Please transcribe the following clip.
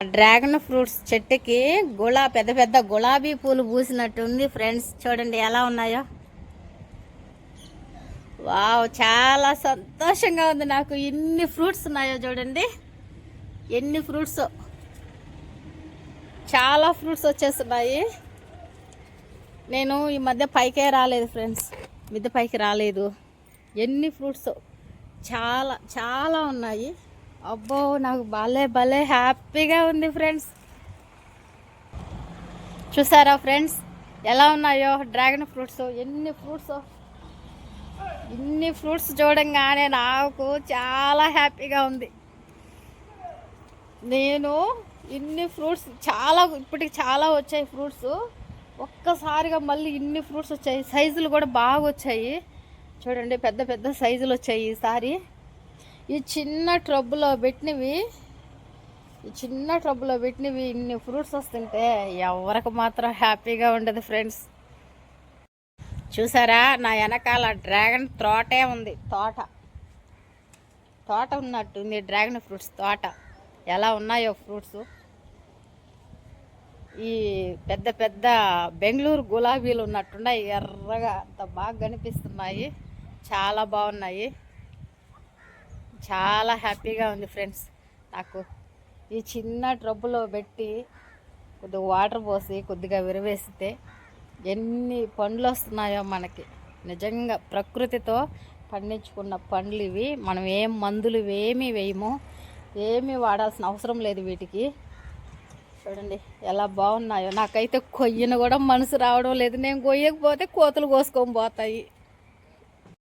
Dragon fruits చెట్టుకి పెద్ద పెద్ద గులాబీ పూలు పూసినట్టుంది ఫ్రెండ్స్. చూడండి ఎలా ఉన్నాయో. వావ్, చాలా సంతోషంగా ఉంది నాకు. ఎన్ని ఫ్రూట్స్ ఉన్నాయో చూడండి, ఎన్ని ఫ్రూట్స్. చాలా ఫ్రూట్స్ వచ్చేస్తున్నాయి. నేను ఈ మధ్య పైకే రాలేదు ఫ్రెండ్స్, మిద్దె పైకి రాలేదు. ఎన్ని ఫ్రూట్స్, చాలా చాలా ఉన్నాయి. అబ్బో, నాకు భలే హ్యాపీగా ఉంది ఫ్రెండ్స్. చూసారా ఫ్రెండ్స్ ఎలా ఉన్నాయో డ్రాగన్ ఫ్రూట్స్. ఇన్ని ఫ్రూట్స్ చూడంగానే నాకు చాలా హ్యాపీగా ఉంది. నేను ఇన్ని ఫ్రూట్స్ ఇప్పటికి చాలా వచ్చాయి ఫ్రూట్స్. ఒక్కసారిగా మళ్ళీ ఇన్ని ఫ్రూట్స్ వచ్చాయి. సైజులు కూడా బాగా వచ్చాయి చూడండి, పెద్ద పెద్ద సైజులు వచ్చాయి ఈసారి. ఈ చిన్న ట్రబ్బులో పెట్టినవి ఇన్ని ఫ్రూట్స్ వస్తుంటే ఎవరికి మాత్రం హ్యాపీగా ఉండదు ఫ్రెండ్స్. చూసారా, నా వెనకాల డ్రాగన్ తోటే ఉంది. తోట ఉన్నట్టుంది డ్రాగన్ ఫ్రూట్స్ తోట. ఎలా ఉన్నాయో ఫ్రూట్స్. ఈ పెద్ద పెద్ద బెంగళూరు గులాబీలు ఉన్నట్టున్నాయి, ఎర్రగా అంత బాగా కనిపిస్తున్నాయి. చాలా బాగున్నాయి. చాలా హ్యాపీగా ఉంది ఫ్రెండ్స్ నాకు. ఈ చిన్న ట్రబ్బులో పెట్టి కొద్దిగా వాటర్ పోసి కొద్దిగా విరవేస్తే ఎన్ని పండ్లు వస్తున్నాయో మనకి. నిజంగా ప్రకృతితో పండించుకున్న పండ్లు ఇవి. మనం ఏం మందులు ఏమీ వేయము, ఏమీ వాడాల్సిన అవసరం లేదు వీటికి. చూడండి ఎలా బాగున్నాయో. నాకైతే కొయ్యను కూడా మనసు రావడం లేదు. నేను కొయ్యకపోతే కోతులు కోసుకొని పోతాయి.